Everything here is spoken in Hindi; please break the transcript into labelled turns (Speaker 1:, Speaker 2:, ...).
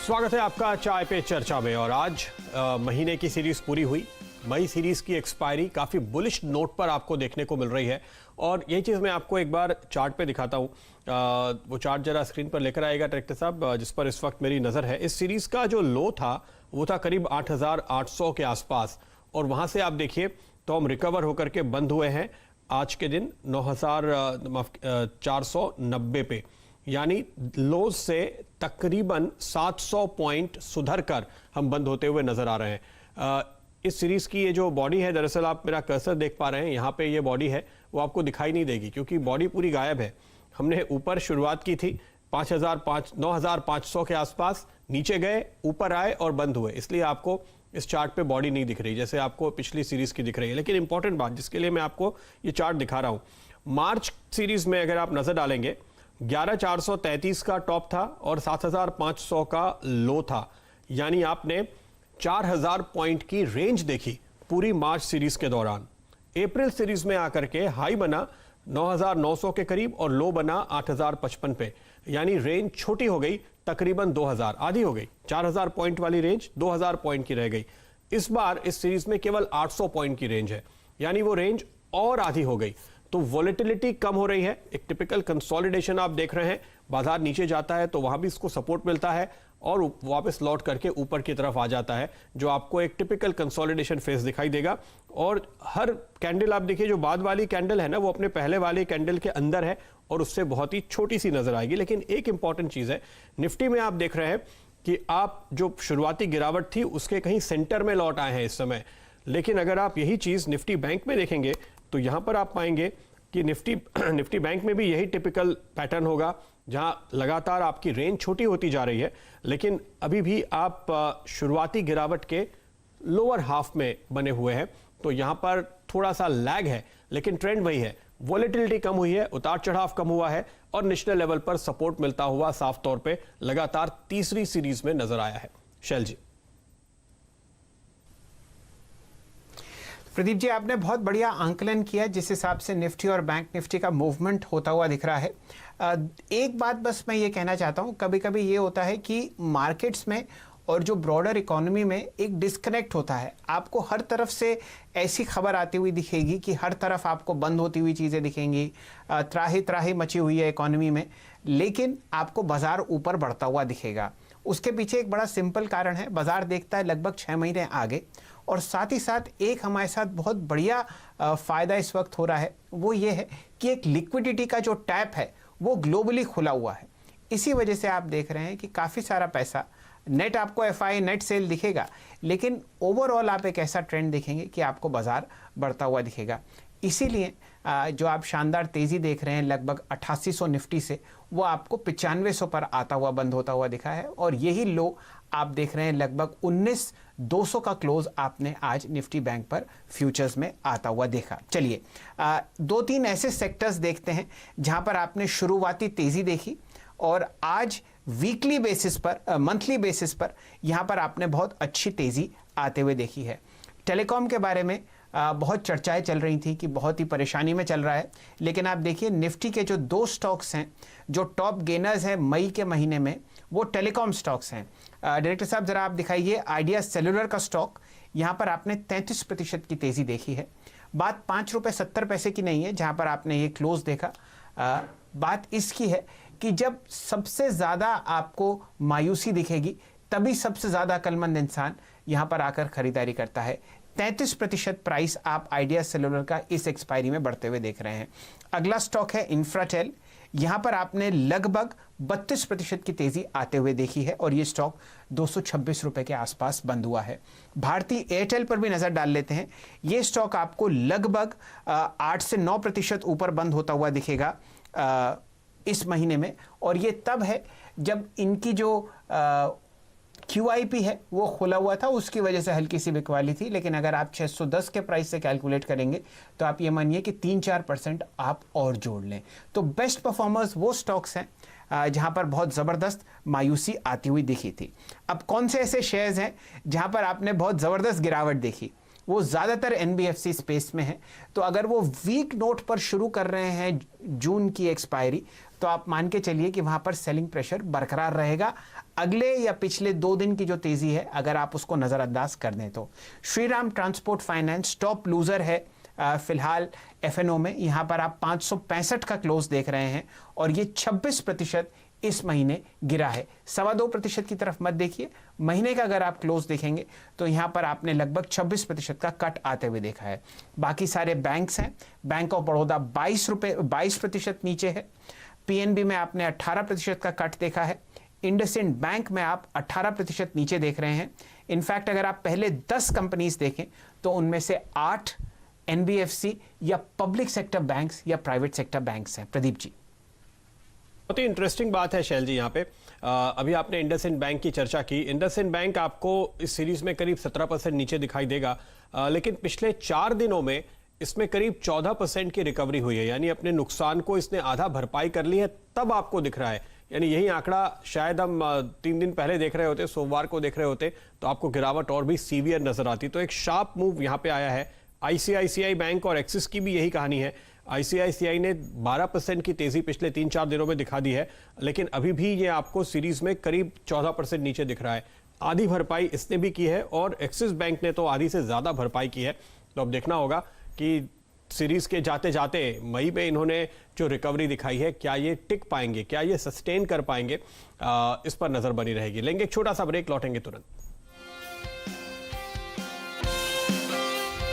Speaker 1: स्वागत है आपका चाय पे चर्चा में। और आज महीने की सीरीज पूरी हुई। मई सीरीज की एक्सपायरी काफी बुलिश नोट पर आपको देखने को मिल रही है और यही चीज मैं आपको एक बार चार्ट पे दिखाता हूं। वो चार्ट जरा स्क्रीन पर लेकर आएगा डायरेक्टर साहब, जिस पर इस वक्त मेरी नजर है। इस सीरीज का जो लो था वो था करीब 8,800 के आसपास और वहां से आप देखिए तो हम रिकवर होकर के बंद हुए हैं आज के दिन 9,490 पे, यानी लोज से तकरीबन 700 पॉइंट सुधर कर हम बंद होते हुए नजर आ रहे हैं। इस सीरीज की ये जो बॉडी है, दरअसल आप मेरा कर्सर देख पा रहे हैं, यहाँ पे ये बॉडी है, वो आपको दिखाई नहीं देगी क्योंकि बॉडी पूरी गायब है। हमने ऊपर शुरुआत की थी 9,500 के आसपास, नीचे गए, ऊपर आए और बंद हुए, इसलिए आपको इस चार्ट पे बॉडी नहीं दिख रही जैसे आपको पिछली सीरीज की दिख रही है। लेकिन इंपॉर्टेंट बात जिसके लिए मैं आपको ये चार्ट दिखा रहा हूं, मार्च सीरीज में अगर आप नजर डालेंगे 11,433 का टॉप था और 7,500 का लो था, यानी आपने 4,000 पॉइंट की रेंज देखी पूरी मार्च सीरीज के दौरान। अप्रैल सीरीज में आकर के हाई बना 9,900 के करीब और लो बना 8,055 पे, यानी रेंज छोटी हो गई, तकरीबन 2,000, आधी हो गई। 4,000 पॉइंट वाली रेंज 2,000 पॉइंट की रह गई। इस बार इस सीरीज में केवल 800 पॉइंट की रेंज है, यानी वो रेंज और आधी हो गई। तो वॉलेटिलिटी कम हो रही है, एक टिपिकल कंसोलिडेशन आप देख रहे हैं। बाजार नीचे जाता है तो वहां भी इसको सपोर्ट मिलता है और वापस लौट करके ऊपर की तरफ आ जाता है, जो आपको एक टिपिकल कंसोलिडेशन फेस दिखाई देगा। और हर कैंडल आप देखिए, जो बाद वाली कैंडल है ना, वो अपने पहले वाली कैंडल के अंदर है और उससे बहुत ही छोटी सी नजर आएगी। लेकिन एक इंपॉर्टेंट चीज है, निफ्टी में आप देख रहे हैं कि आप जो शुरुआती गिरावट थी उसके कहीं सेंटर में लौट आए हैं इस समय। लेकिन अगर आप यही चीज निफ्टी बैंक में देखेंगे तो यहां पर आप पाएंगे कि निफ्टी बैंक में भी यही टिपिकल पैटर्न होगा, जहां लगातार आपकी रेंज छोटी होती जा रही है, लेकिन अभी भी आप शुरुआती गिरावट के लोअर हाफ में बने हुए हैं। तो यहां पर थोड़ा सा लैग है, लेकिन ट्रेंड वही है। वॉलेटिलिटी कम हुई है, उतार चढ़ाव कम हुआ है और नेशनल लेवल पर सपोर्ट मिलता हुआ साफ तौर पे लगातार तीसरी सीरीज में नजर आया है। शैल जी।
Speaker 2: प्रदीप जी, आपने बहुत बढ़िया आंकलन किया जिस हिसाब से निफ्टी और बैंक निफ्टी का मूवमेंट होता हुआ दिख रहा है। एक बात बस मैं ये कहना चाहता हूँ, कभी कभी ये होता है कि मार्केट्स में और जो ब्रॉडर इकोनॉमी में एक डिस्कनेक्ट होता है। आपको हर तरफ से ऐसी खबर आती हुई दिखेगी कि हर तरफ आपको बंद होती हुई चीज़ें दिखेंगी, त्राही त्राही मची हुई है इकोनॉमी में, लेकिन आपको बाजार ऊपर बढ़ता हुआ दिखेगा। उसके पीछे एक बड़ा सिंपल कारण है, बाजार देखता है लगभग 6 महीने आगे। और साथ ही साथ एक हमारे साथ बहुत बढ़िया फ़ायदा इस वक्त हो रहा है, वो ये है कि एक लिक्विडिटी का जो टैप है वो ग्लोबली खुला हुआ है। इसी वजह से आप देख रहे हैं कि काफ़ी सारा पैसा, नेट आपको एफआई नेट सेल दिखेगा, लेकिन ओवरऑल आप एक ऐसा ट्रेंड देखेंगे कि आपको बाजार बढ़ता हुआ दिखेगा। इसीलिए जो आप शानदार तेज़ी देख रहे हैं लगभग 8800 निफ्टी से, वो आपको 9500 पर आता हुआ बंद होता हुआ दिखा है। और यही लो आप देख रहे हैं लगभग 19,200 का क्लोज आपने आज निफ्टी बैंक पर फ्यूचर्स में आता हुआ देखा। चलिए 2-3 ऐसे सेक्टर्स देखते हैं जहां पर आपने शुरुआती तेज़ी देखी और आज वीकली बेसिस पर, मंथली बेसिस पर यहां पर आपने बहुत अच्छी तेज़ी आते हुए देखी है। टेलीकॉम के बारे में बहुत चर्चाएं चल रही थी कि बहुत ही परेशानी में चल रहा है, लेकिन आप देखिए निफ्टी के जो 2 स्टॉक्स हैं जो टॉप गेनर्स हैं मई के महीने में, वो टेलीकॉम स्टॉक्स हैं। डायरेक्टर साहब ज़रा आप दिखाइए आइडिया सेलुलर का स्टॉक, यहाँ पर आपने 33% की तेज़ी देखी है। बात 5 रुपये 70 पैसे की नहीं है जहाँ पर आपने ये क्लोज देखा। बात इसकी है कि जब सबसे ज़्यादा आपको मायूसी दिखेगी तभी सबसे ज़्यादा अक्लमंद इंसान यहाँ पर आकर खरीदारी करता है। 33% प्राइस आप आइडिया सेलुलर का इस एक्सपायरी में बढ़ते हुए देख रहे हैं। अगला स्टॉक है इंफ्राटेल, यहाँ पर आपने लगभग 32% की तेज़ी आते हुए देखी है और ये स्टॉक 226 रुपये के आसपास बंद हुआ है। भारतीय एयरटेल पर भी नज़र डाल लेते हैं, ये स्टॉक आपको लगभग 8 से 9% ऊपर बंद होता हुआ दिखेगा इस महीने में। और ये तब है जब इनकी जो QIP है वो खुला हुआ था, उसकी वजह से हल्की सी बिकवाली थी। लेकिन अगर आप 610 के प्राइस से कैलकुलेट करेंगे तो आप ये मानिए कि 3-4% आप और जोड़ लें। तो बेस्ट परफॉर्मर्स वो स्टॉक्स हैं जहां पर बहुत ज़बरदस्त मायूसी आती हुई दिखी थी। अब कौन से ऐसे शेयर्स हैं जहां पर आपने बहुत ज़बरदस्त गिरावट देखी? वो ज़्यादातर NBFC स्पेस में है। तो अगर वो वीक नोट पर शुरू कर रहे हैं जून की एक्सपायरी, तो आप मान के चलिए कि वहां पर सेलिंग प्रेशर बरकरार रहेगा अगले या पिछले 2 दिन की जो तेजी है अगर आप उसको नजरअंदाज कर दें तो। Shriram transport finance top loser है फिलहाल एफएनओ में, यहां पर आप 565 का क्लोज देख रहे हैं और ये 26% इस महीने गिरा है। 2.25% की तरफ मत देखिए, महीने का अगर आप क्लोज देखेंगे तो यहां पर आपने लगभग 26% का कट आते हुए देखा है। बाकी सारे बैंक्स हैं, बैंक ऑफ बड़ौदा 22% नीचे है, पीएनबी में आपने 18% का कट देखा है, इंडसइंड बैंक में आप 18% नीचे देख रहे हैं। इनफैक्ट अगर आप पहले 10 कंपनीज देखें तो उनमें से 8 एनबीएफसी या पब्लिक सेक्टर बैंक्स या प्राइवेट सेक्टर बैंक्स हैं। प्रदीप जी,
Speaker 1: बहुत ही इंटरेस्टिंग बात है शैल जी यहाँ पे। अभी आपने इंडसइंड बैंक की चर्चा की। इंडसइंड बैंक आपको इस सीरीज में करीब 17% नीचे दिखाई देगा, लेकिन पिछले 4 दिनों में इसमें करीब 14% की रिकवरी हुई है, यानी अपने नुकसान को इसने आधा भरपाई कर ली है, तब आपको दिख रहा है। यानी यही आंकड़ा शायद हम 3 दिन पहले देख रहे होते, सोमवार को देख रहे होते, तो आपको गिरावट और भी सीवियर नजर आती। तो एक शार्प मूव यहाँ पे आया है। आईसीआईसीआई बैंक और एक्सिस की भी यही कहानी है। आईसीआईसीआई ने 12% की तेजी पिछले 3-4 दिनों में दिखा दी है, लेकिन अभी भी ये आपको सीरीज में करीब 14% नीचे दिख रहा है। आधी भरपाई इसने भी की है और एक्सिस बैंक ने तो आधी से ज्यादा भरपाई की है। तो अब देखना होगा कि सीरीज के जाते जाते मई में इन्होंने जो रिकवरी दिखाई है, क्या ये टिक पाएंगे, क्या ये सस्टेन कर पाएंगे, इस पर नजर बनी रहेगी। लेंगे एक छोटा सा ब्रेक, लौटेंगे तुरंत।